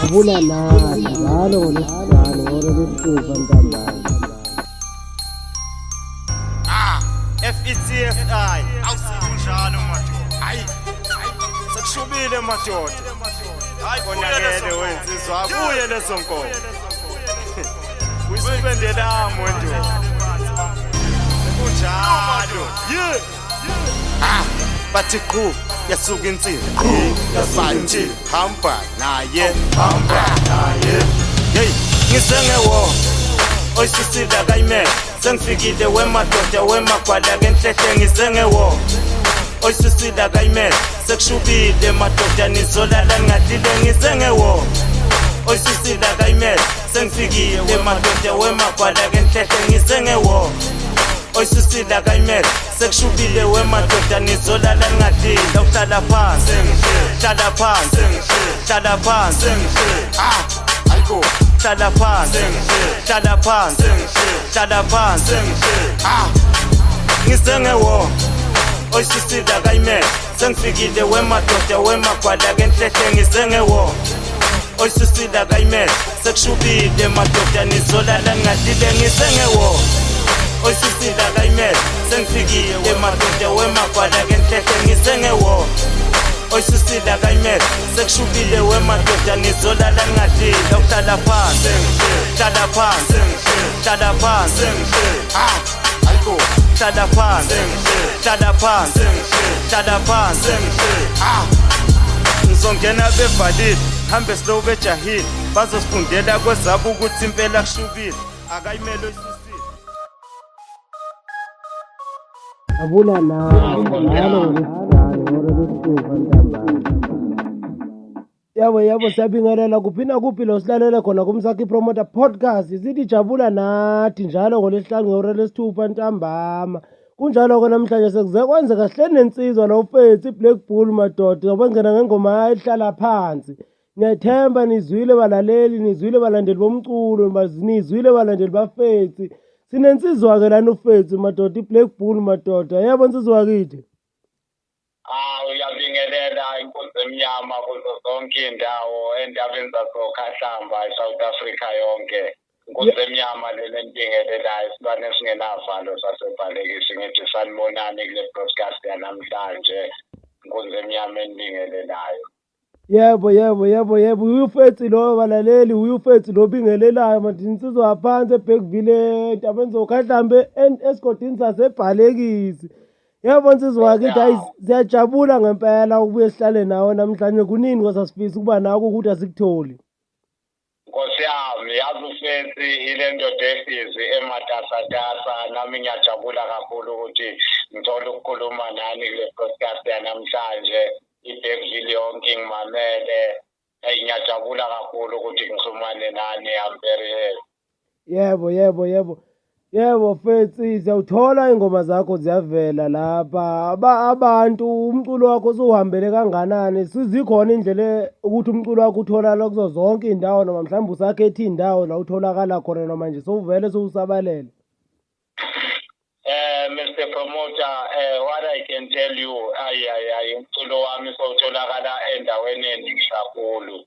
JabulaNathi njalo ngolesihlanu ngolwesithupa ntambama. Fetsi awusinjalo madoda. Hayi. Sekushubile madoda. Hayi konakele wensizwa abuye leso nkomo. Uyisebenzela muntu. Kunjalo. Bathi qhu yasuka insini. Yasanti hamba naye. Hey, ngisengewo. Oyisisida kayimele. Sengifikile wemadoda wemagwala kenhlehle ngisengewo. Oyisisida kayimele. Sekushubile madoda nizolala ngadile ngisengewo. Oyisisida kayimele. Sengifikile madoda wemagwala kenhlehle ngisengewo. Oyisisida kayimele. Sekushubile wemadoda nizolala ngadile uhlala phansi. Hlala phansi. Hlala phansi. Ayiko. Hlala phansi. Hlala phansi. Hlala phansi. Ngisengewo. Oyisisida kayimele. Sengifikile wemadoda wemagwala kenhlehle ngisengewo. Oyisisida kayimele. Sekushubile madoda nizolala ngadile ngisengewo. Oyisisida kayimele. Sengifikile madoda wemagwala kenhlehle ngisengewo. Oyisisida kayimele. Sekushubile wemadoda nizolala ngadile uhlala phansi. Hlala phansi. Hlala phansi. Ayiko. Hlala phansi. Hlala phansi. Hlala phansi. Ngizongena bevalile hambe slow bejahile bazosifundela kwezabo ukuthi impela kushubile akayimele oyisisida. JabulaNathi njalo ngolesihlanu ngolwesithupa ntambama. Yabo siyabingelela kuphina kuphi lo silalele khona kumsakhi Promoter podcast. Sithi JabulaNathi njalo ngolesihlanu ngolwesithupa ntambama. Kunjalo ke namhlanje sekuze kwenzeka sihle nensizwa lo Fetsi Black Bull madoda ngobengena ngengoma ehlala phansi. Ngiyethemba nizwile balaleli, nizwile balandeli bomculo, nizwile balandeli baFetsi. Sinensizwa ke lana uFetsi madoda iBlack Bull madoda. Yebo nsizwa kithi. Uyabingelela inkonzo emnyama kuzo zonke indawo endabeni zasokhahlamba eSouth Africa yonke. Inkonzo emnyama lelendingelelayo isibane esingenavalo sasebhalekisi ngithi sanibonani kule broadcast yanamhlanje. Inkonzo emnyama endingelelayo. Yebo uyuFetsi lo balaleli uyuFetsi lo bingelelayo manje insizwa phansi eBackville entabeni zokhahlamba esigodini sasebhalekisi. Yebo nsizwa wakithi hayi siyajabula ngempela ukubuye sihlale nawe namhlanje kunini kwasasifisa ukuba nako ukuthi asikutholi. Nkosi yami yazi uFetsi ile ndoda efizi ematasatasa nami ngiyajabula kakhulu ukuthi ngithola ukukhuluma nani kule podcast yanamhlanje. iBackville yonke ngimamele ngiyajabula kakhulu ukuthi ngikhulumane nani. I'm very happy. Yebo Fetsi siyawuthola ingoma zakho ziyavela lapha abantu umculo wakho usuhambele kanganani sizikhona indlela ukuthi umculo wakho utholakala kuzo zonke indawo noma mhlawumbe usakhetha indawo la utholakala khona noma nje sowuvele sowusabalele. Mr. Promoter, what I can tell you, umculo wami sowutholakala endaweni eningi kakhulu.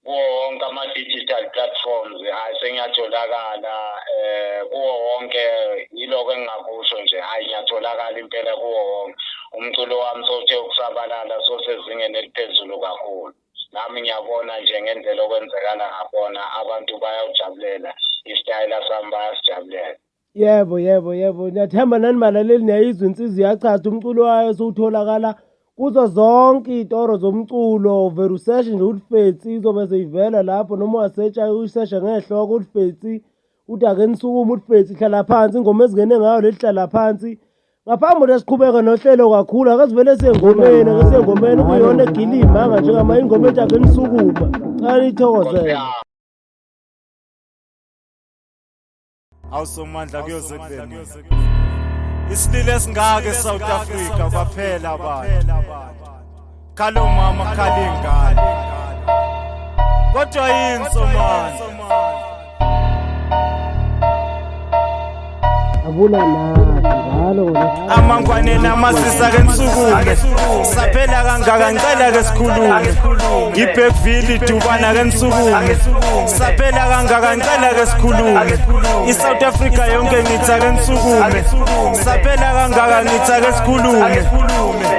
Kuwo wonke ama-digital platforms sengiyatholakala kuwo wonke yiloko engingakusho nje ngiyatholakala impela kuwo wonke. Umculo wami sowuthe ukusabalala sosezingeni eliphezulu kakhulu. Nami ngiyabona nje ngendlela okwenzekala ngakhona abantu bayawujabulela isitayela sami bayasijabulela. Yebo ngiyathemba nani balaleli niyayizwa insizwa iyachaza umculo wayo sowutholakala kuzo zonke itoro zomculo veruseshe nje ukuthi Fetsi izobe seyivela lapho noma ungasetsha uyiseshe ngehloko ukuthi Fetsi uthi ake nisukuma ukuthi Fetsi hlala phansi ingoma ezingene ngayo lehlala phansi. Ngaphambi kokuthi siqhubeke nohlelo kakhulu ake sivele sengomeni kuyona egilimanga njengama ingoma ethi ake nisukuma. Cha nithokozele. Awusomandla kuyoze kuvele. Isilile esingaka eSouth Africa kwaphela abantu. Khalo mama khali ingane. Kodwa yini somandla? JabulaNathi njalo amangwane namasisa ke nisukume saphela kangaka ngicela ke sikhulume iBackville idubana ke nisukume saphela kangaka ngicela ke sikhulume iSouth Africa yonke ngitha ke nisukume saphela kangaka ngitha ke sikhulume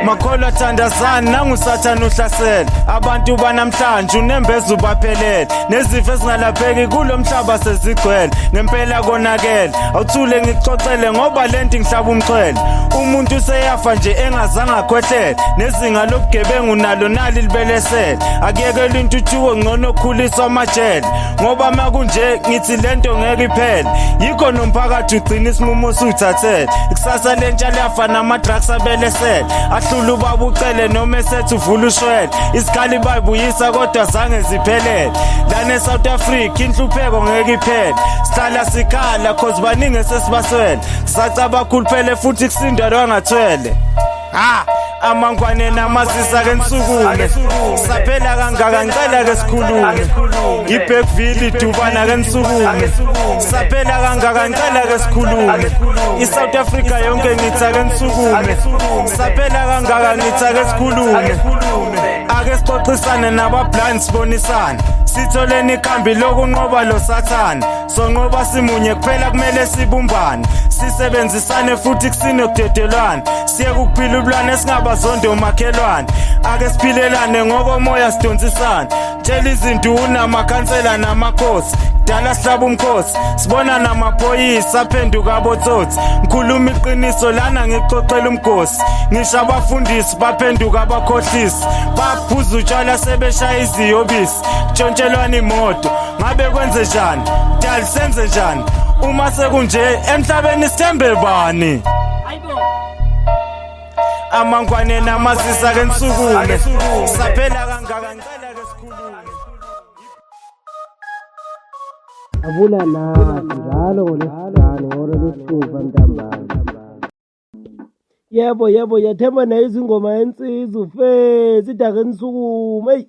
makholwa thandazana nangusathana uhlasela abantu banamhlanje unembeza ubaphelele nezifo ezingalapheki kulomhlaba sezigcwele ngempela konakele awuthule ngixoxele ngoba lento ngihlaba umxhwele umuntu useyafa nje engazange akhwehlele nezinga lobugebengu nalo nali libelesele akuyekela intuthuko ngcono khuliswa amajele ngoba makunje ngithi lento ngeke iphele yikho nomphakathi ugcina isinqumo usuthathele ikusasa lentsha liyafa nama-drugs abelesele ahlula ubaba ucele noma esethu uvula ushwele isikhali bayibuyisa kodwa zange ziphelele lana eSouth Africa inhlupheko ngeke iphele sihlala sikhala cause baningi esesibaswele sacaba khuluphele futhi kusindwa lwangathwele amangwane namasisa ke nisukume saphela kangaka ngicela ke sikhulume iBackville idubana ke nisukume saphela kangaka ngicela ke sikhulume iSouth Africa yonke ngitha ke nisukume saphela kangaka ngitha ke sikhulume ake sixoxisane nabablind sibonisane sitholeni ikhambi lokunqoba lo sathana sonqoba simunye kuphela kumele sibumbane sisebenzisane futhi kusinokudedelwana siye kukuphila ubulwane esingabazondo makhelwane ake siphilelane ngokomoya sidonsisane tshela izinduna amakhansela namakhosi dala sihlaba umkhosi sibona namaphoyisa aphenduka abotsotsi ngikhuluma iqiniso lana ngixoxela umgosi ngisho abafundisi baphenduka abakhohlisi baphuza utshwala sebeshaya iziyobisi kutshontshelwana imoto ngabe kwenze njani dali senze njani uma sekunje emhlabeni sithembe bani amangwane namasisa ke nisukume saphela kangaka ngicela ke sikhulume JabulaNathi njalo ngolesihlanu ngehora lesithupha ntambama. Yebo yathemba nayizingoma yensizwa Fetsi ake nisukume. Hey,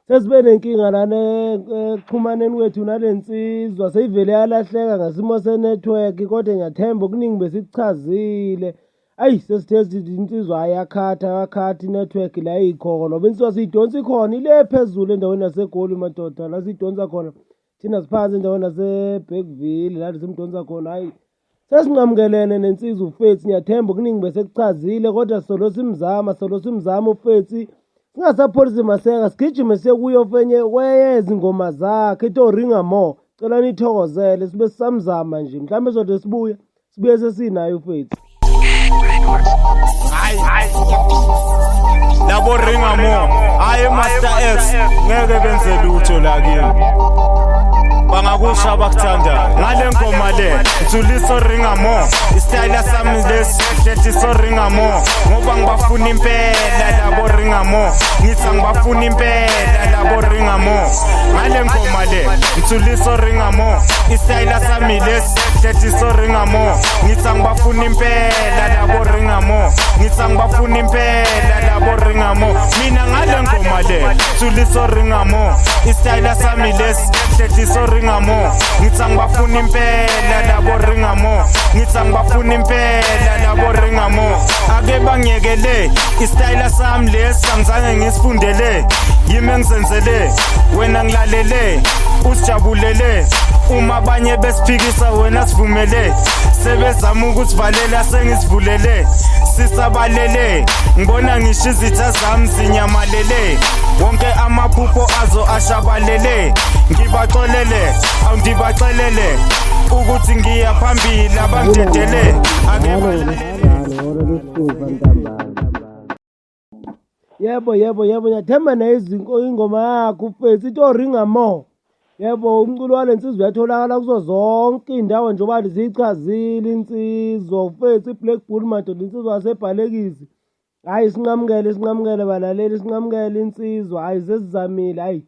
sesibe nenkinga lana ekuxhumaneni kwethu nalensizwa seyivele yalahleka ngasimo senetwork kodwa ngiyathemba okuningi besikuchazile. Ayi sesithe insizwa ayakhatha inetwork la ikhona ngoba insizwa siyidonsa ikhona ile phezulu endaweni yaseGoli madoda la siyidonsa khona thina siphansi endaweni yaseBackville la simdonsa khona. Hayi sesinqamukelene nensizwa uFetsi ngiyathemba okuningi besekuchazile kodwa solo simzama uFetsi singasapholisi maseka sigijime siye kuyo fenye weyeza ingoma zakhe ito ringa more cela nithokozele sibe sisamzama nje mhlawumbe sode sibuye sesinayo uFetsi. labo ringa mo hayi Master X ngeke benze lutho la kimi bangakusha bakuthandayo ngale ngoma le ngithuliso ringa mo istyle sami lesi so ringa mo ngoba ngibafuna impela labo ringa mo ngithi ngibafuna impela labo ringa mo ngale ngoma le ngithuliso ringa mo istyle sami lesi so ringa mo ngithi ngibafuna impela labo ringa mo ngithi ngibafuna impela labo ringa mo mina ngale ngoma le ngithuliso ringa mo istyle sami lesi so ringa mo ngithi ngibafuna impela labo ringa mo ngithi ngibafuna impela labo ringa mo ake bangiyekele istyle sami lesi angizange ngisifundele yimi engizenzele wena ngilalele usijabulele uma abanye besiphikisa wena sivumele sebezama ukusivalela sengisivulele sisabalele ngibona ngisho izitha zami zinyamalele wonke amaphupho azo ashabalele ngibaxolele awundibaxelele ukuthi ngiya phambili abangidedele Yebo ngiyathemba ingoma yakho uFetsi ito ringa more. Yebo umculo walensizwa uyatholakala kuzo zonke indawo njengoba zichazile insizwa uFetsi iBlack Bull madoda insizwa yasebhalekisi. Hayi sinqamukele balaleli sinqamukele insizwa hayi sesizamile hayi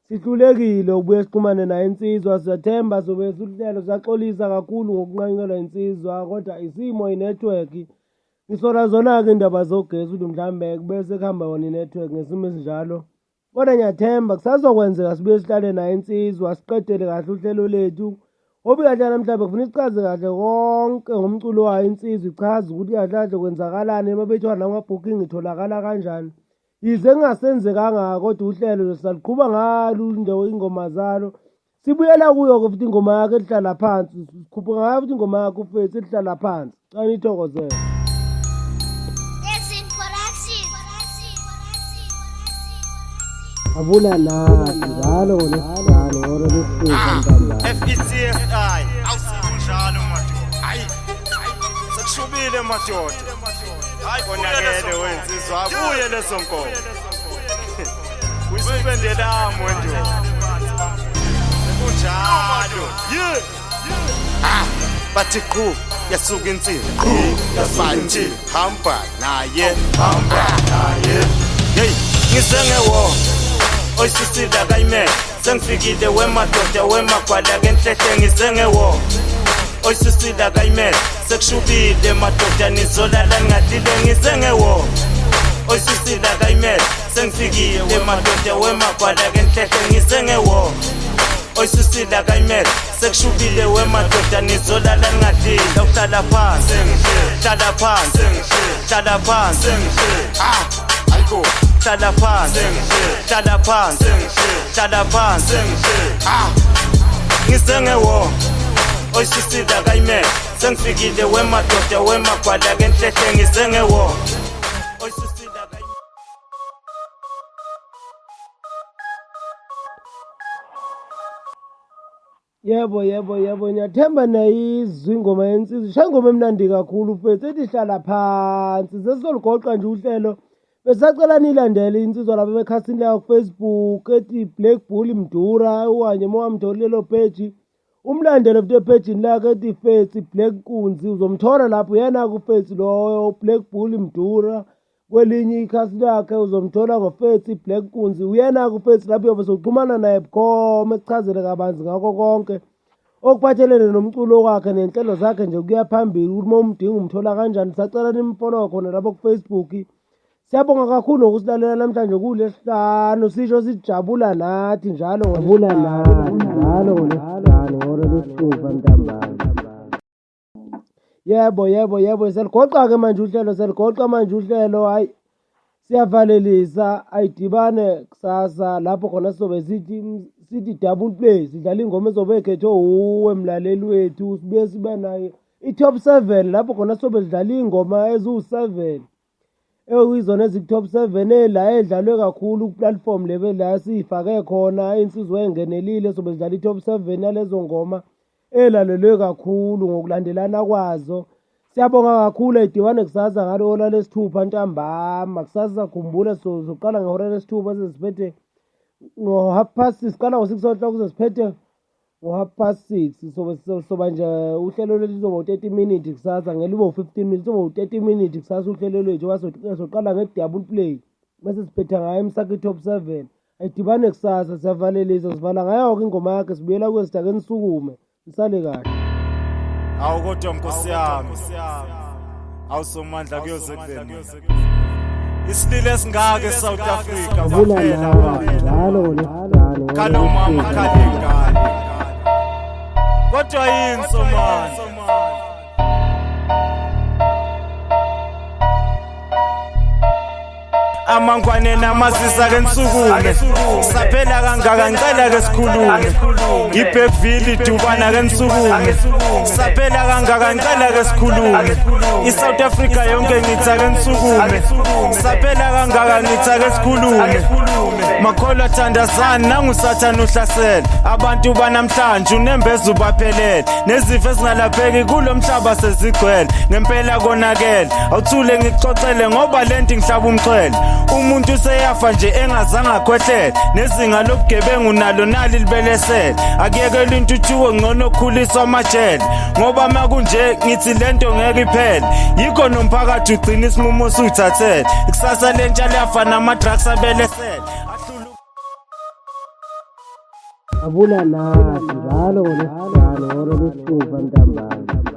sihlulekile ubuye sixhumane nayo insizwa siyathemba sobe sihlelo siyaxolisa kakhulu ngokunqanyelwa insizwa kodwa isimo inetwork ngisola zona-ke indaba zogesi ukuthi mhlambe bese kuhamba yona inetwork ngesimo esinjalo kodwa ngiyathemba kusazokwenzeka sibuye sihlale nayo insizwa siqedele kahle uhlelo lethu obi kahle namhlanje kufuna isichaze kahle konke ngomculo wayo insizwa ichaze ukuthi kahle kahle kwenzakalani uma bethiwa nama-booking itholakala kanjani yize kungasenzekanga kodwa uhlelo saliqhuba ngalo ingoma zalo. Sibuyela kuyo-ke futhi ingoma yakhe elihlala phansi, sikhupha ngayo futhi ingoma yakhe uFetsi elihlala phansi. Xa nithokozele. JabulaNathi njalo ngolesihlanu ngolo lesithupha ntambama. FETSI awusekunjalo madoda. Hayi sekushubile madoda. Hayi konakele wensizwa abuye leso nkomo. Uyisibendela mwendoda. Sekunjalo. Bathi qhu yasuka insini. Yasanti hamba naye. Hey ngisengewo. Oyisisila kayime sengifikile wemadoda wemagwala kenhlehle ngisengewo. Oyisisila kayime sekushubile madoda nizolala ngadile ngisengewo. Oyisisila kayime sengifikile madoda wemagwala kenhlehle ngisengewo. Oyisisila kayime sekushubile wemadoda nizolala ngadile uhlala phansi hlala phansi hlala phansi ayiko hlala phansi hlala phansi hlala phansi ngisengewo. Oyisisila kayime sengifikile wemadoda wemagwala kenhlehle ngisengewo. Oyisisila kayime Yebo ngiyathemba nayizwa ingoma yensizwa. Shaya ingoma emnandi kakhulu uFetsi ethi hlala phansi. Sesizoligoqa nje uhlelo. Besacela nilandele insizwa lapha bekhasini layo kuFacebook ethi Black Bull Mdura uhanye mowamthola lelo page. Umlandele futhi epagini lakhe ethi Fetsi Black Kunzi uzomthola lapho yena kuFetsi lo Black Bull Mdura. Kwelinye ikhasi lakhe uzomthola ngoFetsi Black Kunzi uyena kuFetsi lapho yobe soxhumana naye bukhoma ekuchazele kabanzi ngakho konke okuphathelene nomculo wakhe nenhlelo zakhe nje kuya phambili ukuthi uma umdinga umthola kanjani. Sacela nimfollow khona lapho kuFacebook. Siyabonga kakhulu ngokusilalela namhlanje kulesihlanu sisho sithi JabulaNathi njalo JabulaNathi njalo ngolesihlanu ngolo lesithupha ntambama. Yebo seligoqa-ke manje uhlelo seligoqa manje uhlelo. Hayi siyavalelisa ayidibane kusasa lapho khona sizobe sithi double play sidlala ingoma ezobe ekhethwe uwe mlaleli wethu. Sibuye sibe nayo i-top 7 lapho khona sizobe sidlala ingoma eziwu-7 ekuyizona ezikutop 7 la edlalwe kakhulu ku-platform level la siyifake khona insizwa engenelile sobe sidlala i-top 7 yalezo ngoma elalelwe kakhulu ngokulandelana kwazo. Siyabonga kakhulu ayidibane kusasa ngalo hola lesithupha ntambama. Kusasa khumbula soqala ngehora lesithupha sesiphethe ngo-6:30 siqala ngo-6 o'clock sesiphethe ngo-6:30 soba nje uhlelo lwethu lizoba u-30 minutes kusasa ngeke libe u-15 minutes soba u-30 minutes kusasa uhlelo lwethu soqala nge-double play bese siphetha ngayo Msakhi top 7 ayidibane kusasa. Siyavalelisa sivala ngayo-ke ingoma yakhe sibuyela kuyo sidake nisukume nisale kahle. Awu kodwa Nkosi yami awusomandla kuyoze kubeni isilile singake South Africa JabulaNathi njalo ngolesihlanu kalo mama khalingane kodwa yini somandla amangwane namazisa ke nisukume saphela kangaka ngicela ke sikhulume iBackville idubana ke nisukume saphela kangaka ngicela ke sikhulume iSouth Africa yonke ngitha ke nisukume saphela kangaka ngitha ke sikhulume makholwa thandazana nangusathana uhlasela abantu banamhlanje unembeza ubaphelele nezifo ezingalapheki kulomhlaba sezigcwele ngempela konakele awuthule ngixoxele ngoba lento ngihlaba umxhwele umuntu seyafa nje engazange akhwehlele nezinga lobugebengu nalo nali libelesele akuyekela intuthuko ngcono khuliswa amajele ngoba makunje ngithi lento ngeke iphele yikho nomphakathi ugcina isinqumo usuthathele ikusasa lentsha liyafa nama-drugs abelesele JabulaNathi njalo ngolesihlanu ngolo lesithupha ntambama.